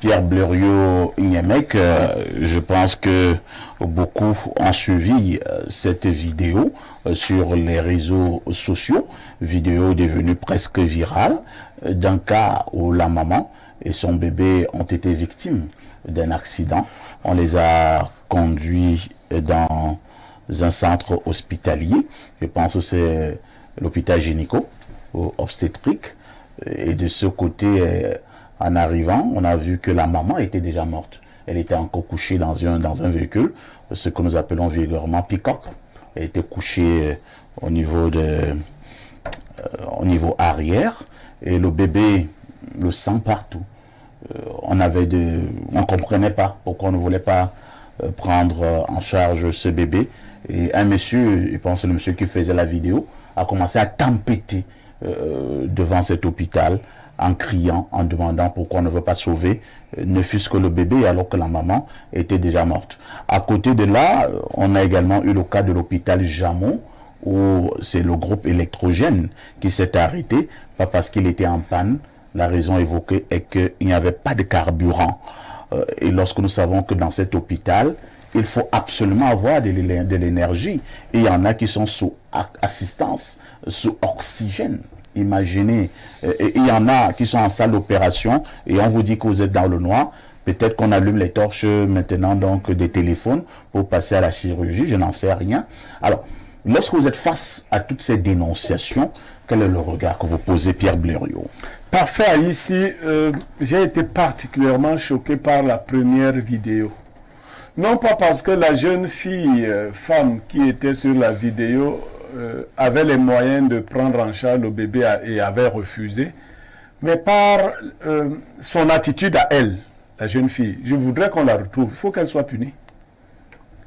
Pierre Blériot-Ignemec, je pense que beaucoup ont suivi cette vidéo sur les réseaux sociaux, vidéo devenue presque virale, d'un cas où la maman et son bébé ont été victimes d'un accident. On les a conduits dans un centre hospitalier, je pense que c'est l'hôpital gynéco, obstétrique, et de ce côté, en arrivant, on a vu que la maman était déjà morte. Elle était encore couchée dans un véhicule, ce que nous appelons vulgairement pick-up. Elle était couchée au niveau arrière, et le bébé, le sang partout. On comprenait pas pourquoi on ne voulait pas prendre en charge ce bébé. Et un monsieur, je pense le monsieur qui faisait la vidéo, a commencé à tempêter devant cet hôpital en criant, en demandant pourquoi on ne veut pas sauver, ne fût-ce que le bébé, alors que la maman était déjà morte. À côté de là, on a également eu le cas de l'hôpital Jamon, où c'est le groupe électrogène qui s'est arrêté, pas parce qu'il était en panne. La raison évoquée est qu'il n'y avait pas de carburant. Et lorsque nous savons que dans cet hôpital, il faut absolument avoir de l'énergie. Et il y en a qui sont sous assistance, sous oxygène. Imaginez. Et il y en a qui sont en salle d'opération et on vous dit que vous êtes dans le noir. Peut-être qu'on allume les torches maintenant, donc des téléphones, pour passer à la chirurgie. Je n'en sais rien. Alors, lorsque vous êtes face à toutes ces dénonciations, quel est le regard que vous posez, Pierre Blériot? Parfait. Ici, j'ai été particulièrement choqué par la première vidéo. Non pas parce que la jeune fille, femme qui était sur la vidéo, avait les moyens de prendre en charge le bébé et avait refusé, mais par son attitude à elle, la jeune fille. Je voudrais qu'on la retrouve. Il faut qu'elle soit punie.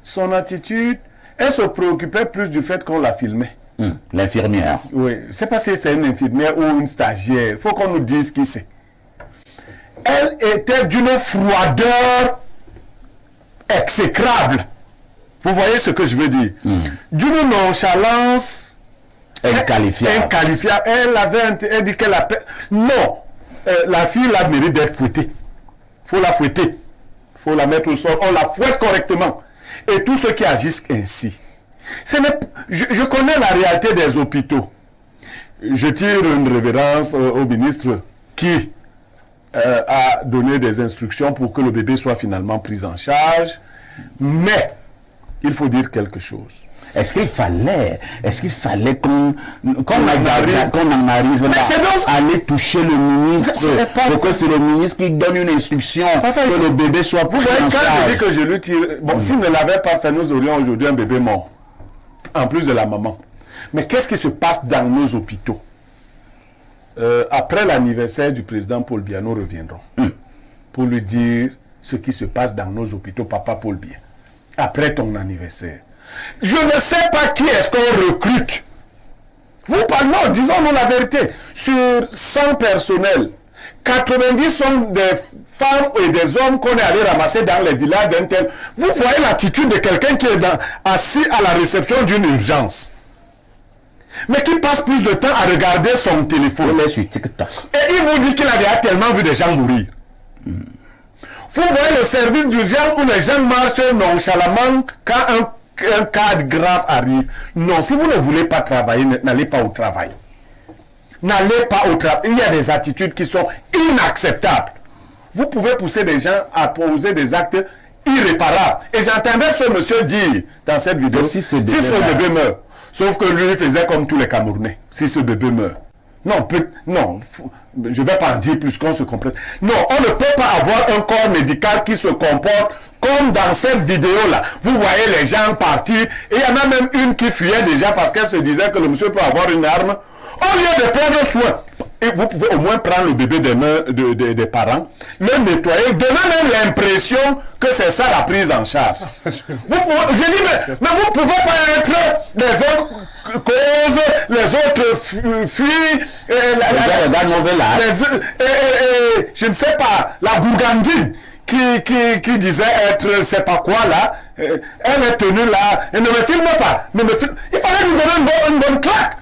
Son attitude, elle se préoccupait plus du fait qu'on la filmait. L'infirmière. Oui, c'est pas si c'est une infirmière ou une stagiaire. Il faut qu'on nous dise qui c'est. Elle était d'une froideur exécrable. Vous voyez ce que je veux dire? D'une nonchalance inqualifiable. Elle dit qu'elle a... Non, la fille a mérite d'être fouettée. Il faut la fouetter. Il faut la mettre au sol. On la fouette correctement. Et tous ceux qui agissent ainsi. Je connais la réalité des hôpitaux. Je tire une révérence au ministre qui a donné des instructions pour que le bébé soit finalement pris en charge. Mais il faut dire quelque chose. Est-ce qu'il fallait qu'on en arrive là à aller toucher le ministre pour que c'est le ministre qui donne une instruction que le bébé soit pris en charge? Quand je dis que je lui tire, bon, s'il ne l'avait pas fait, nous aurions aujourd'hui un bébé mort, en plus de la maman. Mais qu'est-ce qui se passe dans nos hôpitaux? Après l'anniversaire du président Paul Biya, nous reviendrons pour lui dire ce qui se passe dans nos hôpitaux, papa Paul Biya. Après ton anniversaire. Je ne sais pas qui est-ce qu'on recrute. Vous parlons, disons-nous la vérité. Sur 100 personnels, 90 sont des femmes et des hommes qu'on est allé ramasser dans les villages d'un tel. Vous voyez l'attitude de quelqu'un qui est assis à la réception d'une urgence. Mais qui passe plus de temps à regarder son téléphone. Et il vous dit qu'il a déjà tellement vu des gens mourir. Vous voyez le service d'urgence où les gens marchent nonchalamment quand un cas grave arrive. Non, si vous ne voulez pas travailler, n'allez pas au travail. N'allez pas au travail. Il y a des attitudes qui sont inacceptables. Vous pouvez pousser des gens à poser des actes irréparables. Et j'entendais ce monsieur dire dans cette vidéo, si ce bébé meurt. Sauf que lui faisait comme tous les Camerounais. Si ce bébé meurt. Non, je ne vais pas en dire plus qu'on se comprenne. Non, on ne peut pas avoir un corps médical qui se comporte comme dans cette vidéo-là. Vous voyez les gens partir. Et il y en a même une qui fuyait déjà parce qu'elle se disait que le monsieur peut avoir une arme. Au lieu de prendre soin, et vous pouvez au moins prendre le bébé des mains des parents, le nettoyer, donner même l'impression que c'est ça la prise en charge. Je dis, mais vous ne pouvez pas être les autres causes, les autres fuient, je ne sais pas, la gourgandine qui disait être, c'est pas quoi là, elle est tenue là, et ne me filme pas, il fallait lui donner une bonne claque.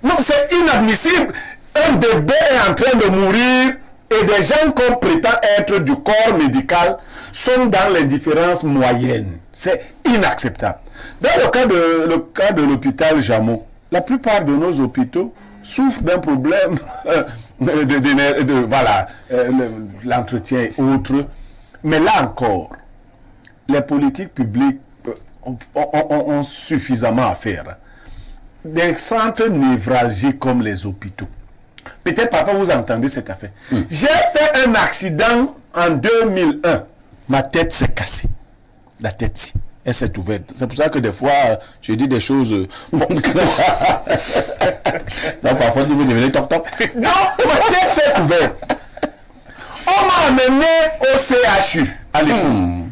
Non, c'est inadmissible. Un bébé est en train de mourir Et des gens qu'on prétend être du corps médical sont dans l'indifférence moyenne. C'est inacceptable. Dans le cas de l'hôpital Jameau, la plupart de nos hôpitaux souffrent d'un problème l'entretien et autres. Mais là encore, les politiques publiques ont suffisamment à faire. Des centres névralgiques comme les hôpitaux. Peut-être parfois vous entendez cette affaire. J'ai fait un accident en 2001. Ma tête s'est cassée. La tête, elle s'est ouverte. C'est pour ça que des fois, je dis des choses... Donc parfois, vous devenez toc-toc. Non, ma tête s'est ouverte. On m'a amené au CHU à l'époque.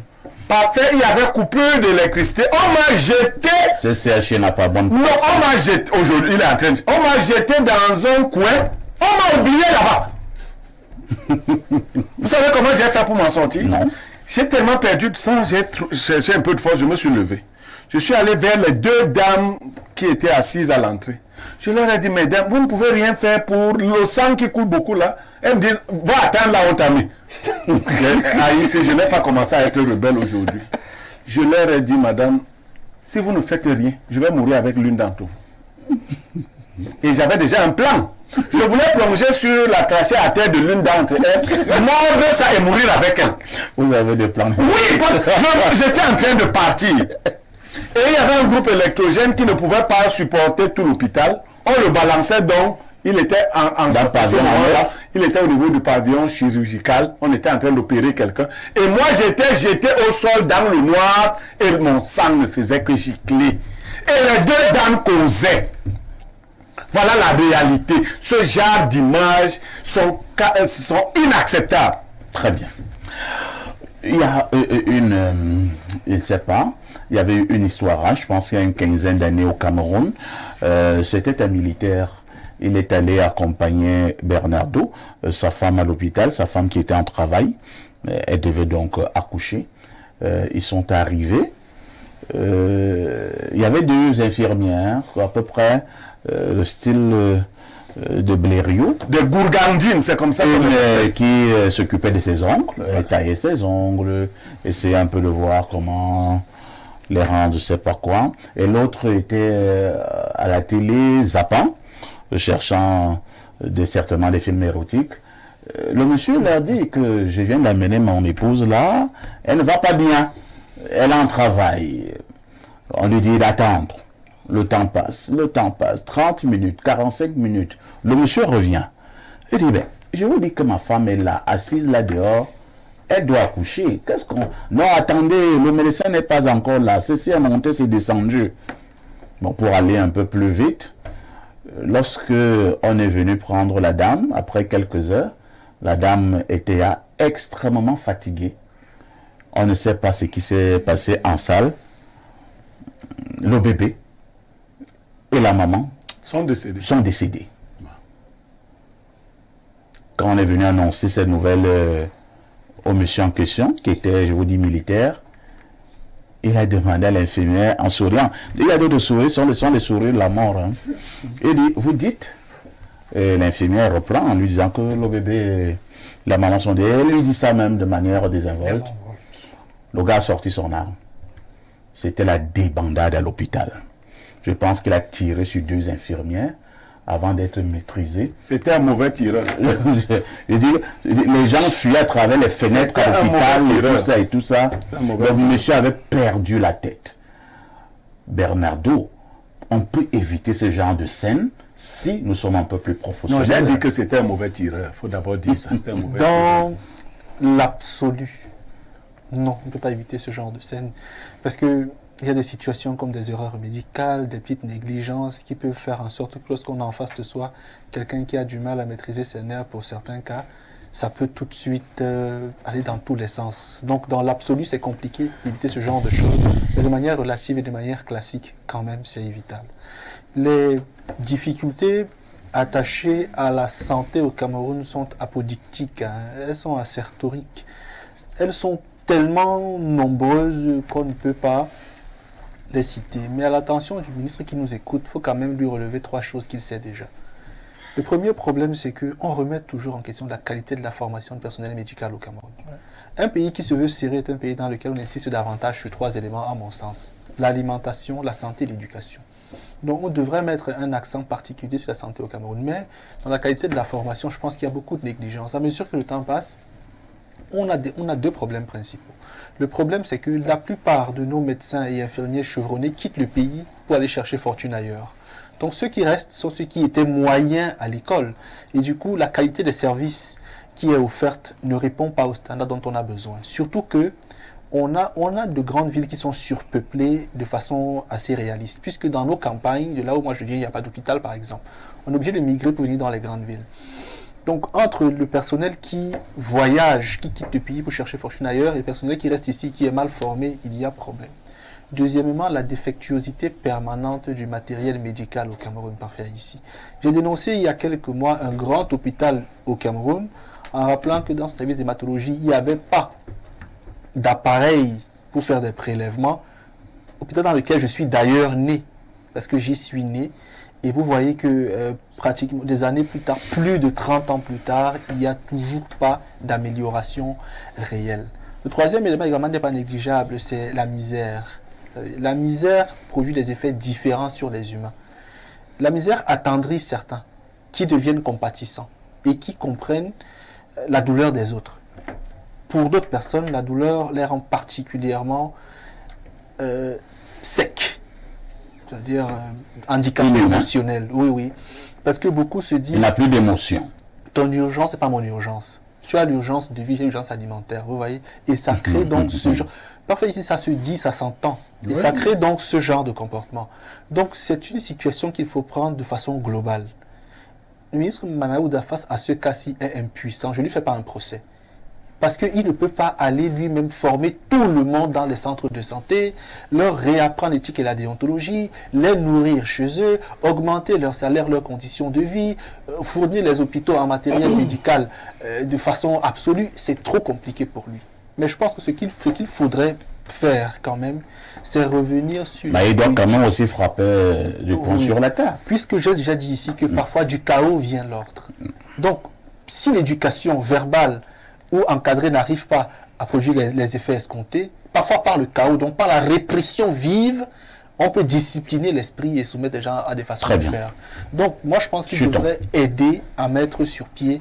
Parfait, il y avait coupure d'électricité. On m'a jeté... Ce CHU n'a pas bonne... Non, on m'a jeté... Aujourd'hui, il est en train de... On m'a jeté dans un coin. On m'a oublié là-bas. Vous savez comment j'ai fait pour m'en sortir? Non. J'ai tellement perdu de sang, j'ai cherché un peu de force, je me suis levé. Je suis allé vers les deux dames qui étaient assises à l'entrée. Je leur ai dit, mesdames, vous ne pouvez rien faire pour le sang qui coule beaucoup là. Elles me disent, va attendre là, on t'a mis. Je n'ai pas commencé à être rebelle aujourd'hui. Je leur ai dit, madame, si vous ne faites rien, je vais mourir avec l'une d'entre vous. Et j'avais déjà un plan. Je voulais plonger sur la trachée à terre de l'une d'entre elles, mordre ça et mourir avec elle. Vous avez des plans. Oui, parce que j'étais en train de partir. Et il y avait un groupe électrogène qui ne pouvait pas supporter tout l'hôpital. On le balançait donc. Il était il était au niveau du pavillon chirurgical. On était en train d'opérer quelqu'un. Et moi, j'étais jeté au sol dans le noir et mon sang ne faisait que gicler. Et les deux dames causaient. Voilà la réalité. Ce genre d'images sont inacceptables. Très bien. Il y a je ne sais pas, il y avait eu une histoire, je pense qu'il y a une quinzaine d'années au Cameroun. C'était un militaire. Il est allé accompagner Bernardo, sa femme à l'hôpital, sa femme qui était en travail. Elle devait donc accoucher. Ils sont arrivés. Il y avait deux infirmières, à peu près le style de Blériot. De Gourgandine, c'est comme ça. Qui s'occupait de ses ongles, elle taillait ses ongles, essayait un peu de voir comment les rendre, je sais pas quoi. Et l'autre était à la télé, zappant, cherchant certainement des films érotiques. Le monsieur leur dit que je viens d'amener mon épouse là, elle ne va pas bien, elle est en travail. On lui dit d'attendre. Le temps passe, 30 minutes, 45 minutes. Le monsieur revient. Il dit, ben, je vous dis que ma femme est là, assise là dehors, elle doit accoucher. Qu'est-ce qu'on... Non, attendez, le médecin n'est pas encore là. Ceci est monté, c'est descendu. Bon, pour aller un peu plus vite, lorsque on est venu prendre la dame, après quelques heures, la dame était extrêmement fatiguée. On ne sait pas ce qui s'est passé en salle. Le bébé et la maman sont décédés. Quand on est venu annoncer cette nouvelle au monsieur en question, qui était, je vous dis, militaire, il a demandé à l'infirmière en souriant. Il y a d'autres sourires, ce sont les sourires de la mort. Hein. Il dit, vous dites, et l'infirmière reprend en lui disant que le bébé et la maman sont décédés. Elle lui dit ça même de manière désinvolte. Le gars a sorti son arme. C'était la débandade à l'hôpital. Je pense qu'il a tiré sur deux infirmières avant d'être maîtrisé. C'était un mauvais tireur. Je dis, les gens fuyaient à travers les fenêtres à l'hôpital et tout ça. Le monsieur avait perdu la tête. Bernardo, on peut éviter ce genre de scène si nous sommes un peu plus professionnels. Non, j'ai dit que c'était un mauvais tireur. Il faut d'abord dire ça, c'était un mauvais tireur. Dans l'absolu, non, on ne peut pas éviter ce genre de scène. Parce que il y a des situations comme des erreurs médicales, des petites négligences qui peuvent faire en sorte que lorsqu'on a en face de soi quelqu'un qui a du mal à maîtriser ses nerfs pour certains cas, ça peut tout de suite aller dans tous les sens. Donc dans l'absolu, c'est compliqué d'éviter ce genre de choses. Mais de manière relative et de manière classique, quand même, c'est évitable. Les difficultés attachées à la santé au Cameroun sont apodictiques, hein. Elles sont assertoriques. Elles sont tellement nombreuses qu'on ne peut pas les citer. Mais à l'attention du ministre qui nous écoute, il faut quand même lui relever trois choses qu'il sait déjà. Le premier problème, c'est qu'on remet toujours en question la qualité de la formation du personnel médical au Cameroun. Ouais. Un pays qui se veut serré est un pays dans lequel on insiste davantage sur 3 éléments, à mon sens. L'alimentation, la santé et l'éducation. Donc on devrait mettre un accent particulier sur la santé au Cameroun. Mais dans la qualité de la formation, je pense qu'il y a beaucoup de négligence. À mesure que le temps passe, on a 2 problèmes principaux. Le problème, c'est que la plupart de nos médecins et infirmiers chevronnés quittent le pays pour aller chercher fortune ailleurs. Donc ceux qui restent sont ceux qui étaient moyens à l'école. Et du coup, la qualité des services qui est offerte ne répond pas aux standards dont on a besoin. Surtout que on a de grandes villes qui sont surpeuplées de façon assez réaliste. Puisque dans nos campagnes, de là où moi je viens, il n'y a pas d'hôpital par exemple. On est obligé de migrer pour venir dans les grandes villes. Donc entre le personnel qui voyage, qui quitte le pays pour chercher fortune ailleurs, et le personnel qui reste ici, qui est mal formé, il y a problème. Deuxièmement, la défectuosité permanente du matériel médical au Cameroun, parfait ici. J'ai dénoncé il y a quelques mois un grand hôpital au Cameroun, en rappelant que dans ce service d'hématologie, il n'y avait pas d'appareil pour faire des prélèvements. Hôpital dans lequel je suis d'ailleurs né, parce que j'y suis né. Et vous voyez que pratiquement des années plus tard, plus de 30 ans plus tard, il n'y a toujours pas d'amélioration réelle. Le troisième élément également n'est pas négligeable, c'est la misère. La misère produit des effets différents sur les humains. La misère attendrit certains qui deviennent compatissants et qui comprennent la douleur des autres. Pour d'autres personnes, la douleur les rend particulièrement secs. C'est-à-dire handicapé émotionnel. Oui, oui. Parce que beaucoup se disent... Il n'a plus d'émotion. Ton urgence, c'est pas mon urgence. Tu as l'urgence de vie, j'ai l'urgence alimentaire, vous voyez. Et ça crée donc ce genre... Parfois ici, ça se dit, ça s'entend. Et ça crée donc ce genre de comportement. Donc c'est une situation qu'il faut prendre de façon globale. Le ministre Manaouda, face à ce cas-ci, est impuissant. Je ne lui fais pas un procès. Parce qu'il ne peut pas aller lui-même former tout le monde dans les centres de santé, leur réapprendre l'éthique et la déontologie, les nourrir chez eux, augmenter leur salaire, leurs conditions de vie, fournir les hôpitaux en matériel médical de façon absolue. C'est trop compliqué pour lui. Mais je pense que ce qu'il faudrait faire quand même, c'est revenir sur... il doit quand même aussi frapper du poing sur la table. Puisque j'ai déjà dit ici que parfois du chaos vient l'ordre. Donc, si l'éducation verbale ou encadré n'arrive pas à produire les effets escomptés, parfois par le chaos, donc par la répression vive, on peut discipliner l'esprit et soumettre les gens à des façons de faire. Donc moi je pense qu'il devrait aider à mettre sur pied,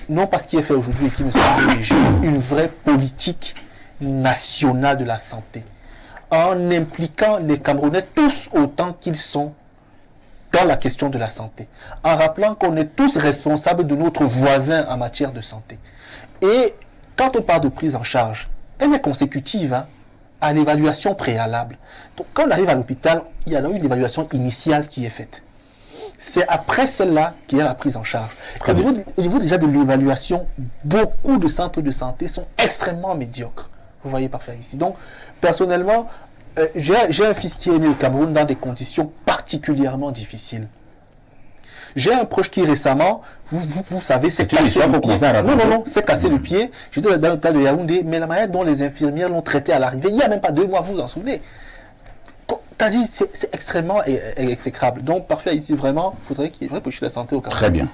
non pas ce qui est fait aujourd'hui et qui me semble léger, une vraie politique nationale de la santé, en impliquant les Camerounais tous autant qu'ils sont dans la question de la santé, en rappelant qu'on est tous responsables de notre voisin en matière de santé. Et quand on parle de prise en charge, elle est consécutive à l'évaluation préalable. Donc quand on arrive à l'hôpital, il y a une évaluation initiale qui est faite. C'est après celle-là qu'il y a la prise en charge. Au niveau déjà de l'évaluation, beaucoup de centres de santé sont extrêmement médiocres. Vous voyez parfait ici. Donc personnellement, j'ai un fils qui est né au Cameroun dans des conditions particulièrement difficiles. J'ai un proche qui récemment, vous savez, s'est cassé le pied. Non, s'est cassé le pied. J'étais dans l'hôpital de Yaoundé, mais la manière dont les infirmières l'ont traité à l'arrivée, il n'y a même pas 2 mois, vous vous en souvenez. T'as dit, c'est extrêmement exécrable. Donc, parfait, ici, vraiment, il faudrait qu'il y ait une vraie politique de la santé au Cameroun. Très bien.